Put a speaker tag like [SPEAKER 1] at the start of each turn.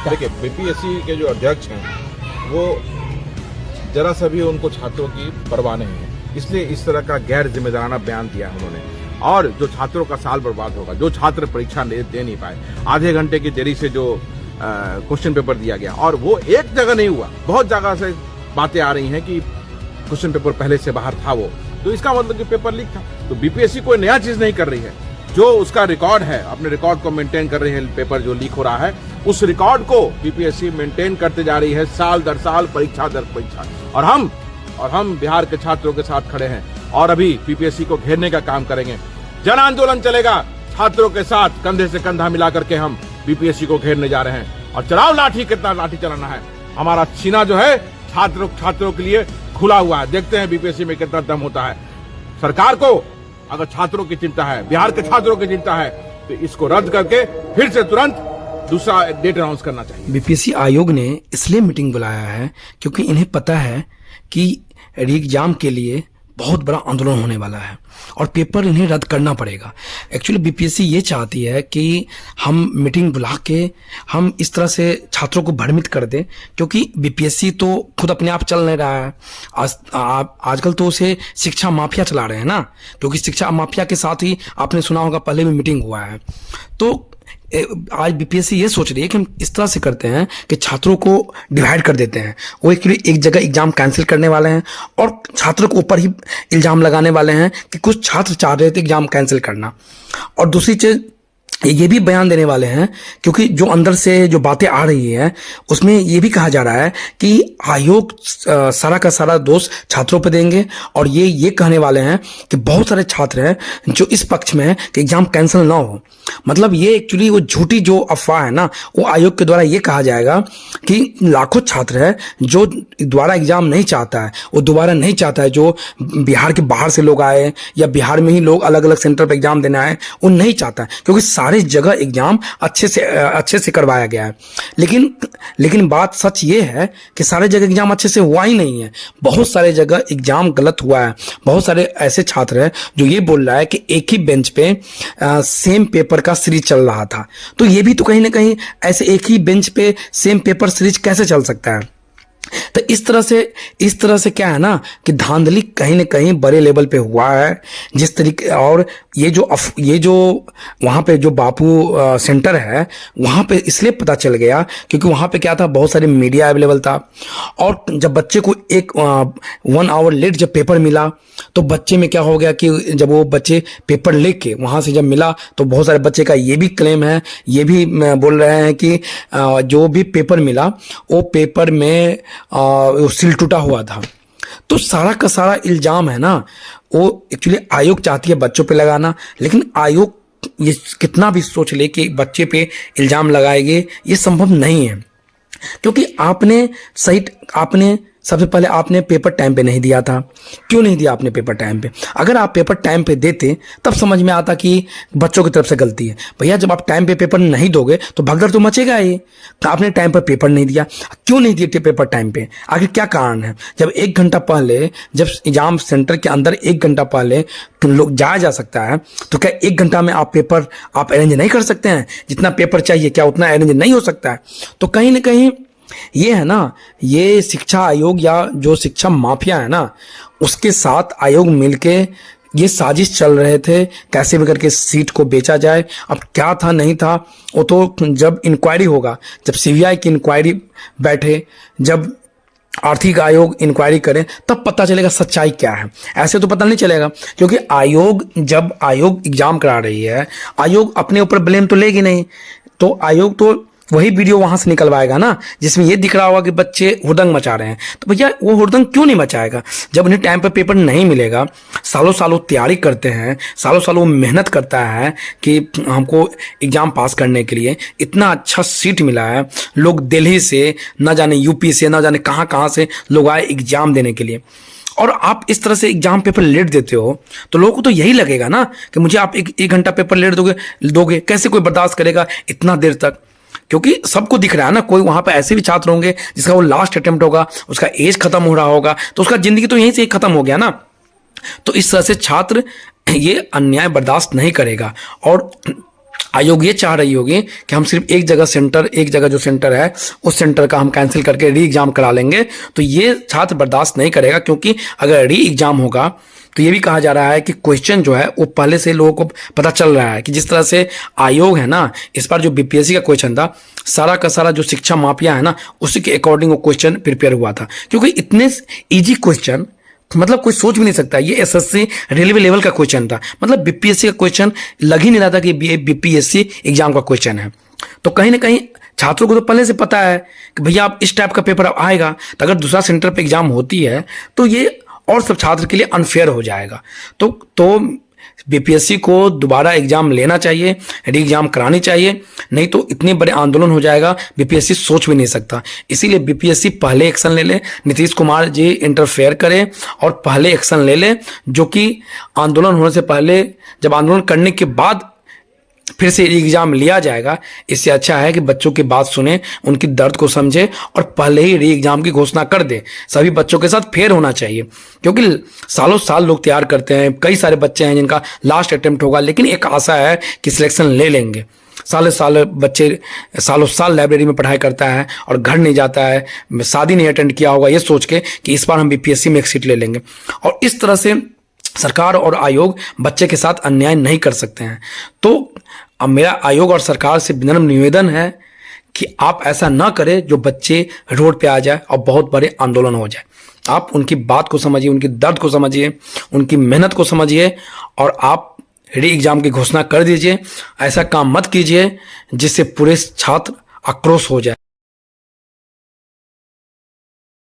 [SPEAKER 1] देखिए, बीपीएससी के जो अध्यक्ष हैं वो जरा सा भी उनको छात्रों की परवाह नहीं है, इसलिए इस तरह का गैर जिम्मेदाराना बयान दिया है उन्होंने। और जो छात्रों का साल बर्बाद होगा, जो छात्र परीक्षा दे नहीं पाए, आधे घंटे की देरी से जो क्वेश्चन पेपर दिया गया, और वो एक जगह नहीं हुआ, बहुत जगह से बातें आ रही हैं कि क्वेश्चन पेपर पहले से बाहर था वो, तो इसका मतलब कि पेपर लीक था। तो बीपीएससी कोई नया चीज नहीं कर रही है, जो उसका रिकॉर्ड है, अपने रिकॉर्ड को मेंटेन कर रही है। पेपर जो लीक हो रहा है उस रिकॉर्ड को बीपीएससी मेंटेन करते जा रही है, साल दर साल, परीक्षा दर परीक्षा। और हम बिहार के छात्रों के साथ खड़े हैं और अभी बीपीएससी को घेरने का काम करेंगे। जन आंदोलन चलेगा, छात्रों के साथ कंधे से कंधा मिला करके हम बीपीएससी को घेरने जा रहे हैं। और चलाओ लाठी, कितना लाठी चलाना है। हमारा सीना जो है छात्रों के लिए खुला हुआ है। देखते हैं बीपीएससी में कितना दम होता है। सरकार को अगर छात्रों की चिंता है, बिहार के छात्रों की चिंता है, तो इसको रद्द करके फिर से तुरंत दूसरा डेट अनाउंस करना चाहिए।
[SPEAKER 2] बीपीएससी आयोग ने इसलिए मीटिंग बुलाया है क्योंकि इन्हें पता है कि री एग्जाम के लिए बहुत बड़ा आंदोलन होने वाला है और पेपर इन्हें रद्द करना पड़ेगा। एक्चुअली बीपीएससी ये चाहती है कि हम मीटिंग बुला के हम इस तरह से छात्रों को भ्रमित कर दें, क्योंकि बीपीएससी तो खुद अपने आप चल नहीं रहा है। आजकल तो उसे शिक्षा माफिया चला रहे हैं ना, क्योंकि शिक्षा माफिया के साथ ही आपने सुना होगा पहले भी मीटिंग हुआ है। तो आज बीपीएससी ये सोच रही है कि हम इस तरह से करते हैं कि छात्रों को डिवाइड कर देते हैं। वो एक्चुअली एक जगह एग्जाम कैंसिल करने वाले हैं और छात्रों के ऊपर ही इल्जाम लगाने वाले हैं कि कुछ छात्र चाह रहे थे एग्जाम कैंसिल करना। और दूसरी चीज ये भी बयान देने वाले हैं, क्योंकि जो अंदर से जो बातें आ रही है उसमें ये भी कहा जा रहा है कि आयोग सारा का सारा दोष छात्रों पर देंगे। और ये कहने वाले हैं कि बहुत सारे छात्र हैं जो इस पक्ष में हैं कि एग्जाम कैंसिल ना हो। मतलब ये एक्चुअली वो झूठी जो अफवाह है ना, वो आयोग के द्वारा ये कहा जाएगा कि लाखों छात्र है जो दोबारा एग्जाम नहीं चाहता है, वो दोबारा नहीं चाहता है, जो बिहार के बाहर से लोग आए या बिहार में ही लोग अलग अलग सेंटर पर एग्जाम देने आए, वो नहीं चाहता है, क्योंकि सारे जगह एग्जाम अच्छे से करवाया गया है। लेकिन बात सच ये है कि सारे जगह एग्जाम अच्छे से हुआ ही नहीं है। बहुत सारे जगह एग्जाम गलत हुआ है। बहुत सारे ऐसे छात्र हैं जो ये बोल रहा है कि एक ही बेंच पे सेम पेपर का सीरीज चल रहा था। तो ये भी तो कहीं ना कहीं ऐसे एक ही बेंच पे सेम पेपर सीरीज कैसे चल सकता है। तो इस तरह से क्या है ना कि धांधली कहीं ना कहीं बड़े लेवल पे हुआ है जिस तरीके। और ये जो वहाँ पे जो बापू सेंटर है वहाँ पे इसलिए पता चल गया क्योंकि वहाँ पे क्या था, बहुत सारे मीडिया अवेलेबल था। और जब बच्चे को एक 1 आवर लेट जब पेपर मिला तो बच्चे में क्या हो गया कि जब वो बच्चे पेपर लेके वहाँ से जब मिला तो बहुत सारे बच्चे का ये भी क्लेम है, ये भी बोल रहे हैं कि जो भी पेपर मिला वो पेपर में सील टूटा हुआ था। तो सारा का सारा इल्जाम है ना वो एक्चुअली आयोग चाहती है बच्चों पे लगाना, लेकिन आयोग ये कितना भी सोच ले कि बच्चे पे इल्जाम लगाएंगे, ये संभव नहीं है। क्योंकि आपने सबसे पहले आपने पेपर टाइम पे नहीं दिया था। क्यों नहीं दिया आपने पेपर टाइम पे? अगर आप पेपर टाइम पे देते तब समझ में आता कि बच्चों की तरफ से गलती है। भैया जब आप टाइम पे पेपर नहीं दोगे तो भगदड़ तो मचेगा ही। तो आपने टाइम पर पेपर नहीं दिया। क्यों नहीं दिए पेपर टाइम पे? आखिर क्या कारण है? जब 1 घंटा पहले, जब एग्जाम सेंटर के अंदर 1 घंटा पहले लोग जाया जा सकता है, तो क्या 1 घंटा में आप पेपर अरेंज नहीं कर सकते हैं? जितना पेपर चाहिए क्या उतना अरेंज नहीं हो सकता है? तो कहीं ना कहीं ये है ना, ये शिक्षा आयोग या जो शिक्षा माफिया है ना उसके साथ आयोग मिलके ये साजिश चल रहे थे कैसे भी करके सीट को बेचा जाए। अब क्या था नहीं था वो तो जब इंक्वायरी होगा, जब सीबीआई की इंक्वायरी बैठे, जब आर्थिक आयोग इंक्वायरी करे तब पता चलेगा सच्चाई क्या है। ऐसे तो पता नहीं चलेगा, क्योंकि जब आयोग एग्जाम करा रही है, आयोग अपने ऊपर ब्लेम तो लेगी नहीं। तो आयोग तो वही वीडियो वहां से निकलवाएगा ना जिसमें ये दिख रहा होगा कि बच्चे हुड़दंग मचा रहे हैं। तो भैया वो हुड़दंग क्यों नहीं मचाएगा जब उन्हें टाइम पर पेपर नहीं मिलेगा? सालों सालों तैयारी करते हैं, सालों सालों मेहनत करता है कि हमको एग्जाम पास करने के लिए इतना अच्छा सीट मिला है। लोग दिल्ली से, ना जाने यूपी से, ना जाने कहाँ कहाँ से लोग आए एग्जाम देने के लिए, और आप इस तरह से एग्जाम पेपर लेट देते हो तो लोगों को तो यही लगेगा ना कि मुझे आप एक घंटा पेपर लेट दोगे। कैसे कोई बर्दाश्त करेगा इतना देर तक? क्योंकि सबको दिख रहा है ना, कोई वहां पे ऐसे भी छात्र होंगे जिसका वो लास्ट अटेम्प्ट होगा, उसका एज खत्म हो रहा होगा, तो उसका जिंदगी तो यहीं से खत्म हो गया ना। तो इस तरह से छात्र ये अन्याय बर्दाश्त नहीं करेगा। और आयोग ये चाह रही होगी कि हम सिर्फ एक जगह जो सेंटर है उस सेंटर का हम कैंसिल करके री एग्जाम करा लेंगे, तो ये छात्र बर्दाश्त नहीं करेगा। क्योंकि अगर री एग्जाम होगा तो ये भी कहा जा रहा है कि क्वेश्चन जो है वो पहले से लोगों को पता चल रहा है कि जिस तरह से आयोग है ना, इस बार जो बीपीएससी का क्वेश्चन था सारा का सारा जो शिक्षा माफिया है ना उसी के अकॉर्डिंग वो क्वेश्चन प्रिपेयर हुआ था। क्योंकि इतने इजी क्वेश्चन मतलब कोई सोच भी नहीं सकता। ये एसएससी रेलवे लेवल का क्वेश्चन था, मतलब बीपीएससी का क्वेश्चन लग ही नहीं रहा था कि बीपीएससी एग्जाम का क्वेश्चन है। तो कहीं ना कहीं छात्रों को तो पहले से पता है कि भैया आप इस टाइप का पेपर आएगा, तो अगर दूसरा सेंटर पे एग्जाम होती है तो ये और सब छात्र के लिए अनफेयर हो जाएगा। तो बीपीएससी को दोबारा एग्जाम लेना चाहिए, री एग्जाम करानी चाहिए, नहीं तो इतने बड़े आंदोलन हो जाएगा बीपीएससी सोच भी नहीं सकता। इसीलिए बीपीएससी पहले एक्शन ले ले, नीतीश कुमार जी इंटरफेयर करें और पहले एक्शन ले ले, जो कि आंदोलन होने से पहले, जब आंदोलन करने के बाद फिर से एग्जाम लिया जाएगा, इससे अच्छा है कि बच्चों की बात सुने, उनकी दर्द को समझे और पहले ही री एग्जाम की घोषणा कर दे। सभी बच्चों के साथ फेयर होना चाहिए, क्योंकि सालों साल लोग तैयार करते हैं, कई सारे बच्चे हैं जिनका लास्ट अटेम्प्ट होगा, लेकिन एक आशा है कि सिलेक्शन ले लेंगे। बच्चे सालों साल लाइब्रेरी में पढ़ाई करता है और घर नहीं जाता है, शादी नहीं अटेंड किया होगा ये सोच के कि इस बार हम बीपीएससी में एक सीट ले लेंगे। और इस तरह से सरकार और आयोग बच्चे के साथ अन्याय नहीं कर सकते हैं। तो अब मेरा आयोग और सरकार से विनम्र निवेदन है कि आप ऐसा ना करें जो बच्चे रोड पे आ जाए और बहुत बड़े आंदोलन हो जाए। आप उनकी बात को समझिए, उनकी दर्द को समझिए, उनकी मेहनत को समझिए और आप री एग्जाम की घोषणा कर दीजिए। ऐसा काम मत कीजिए जिससे पूरे छात्र आक्रोश हो जाए।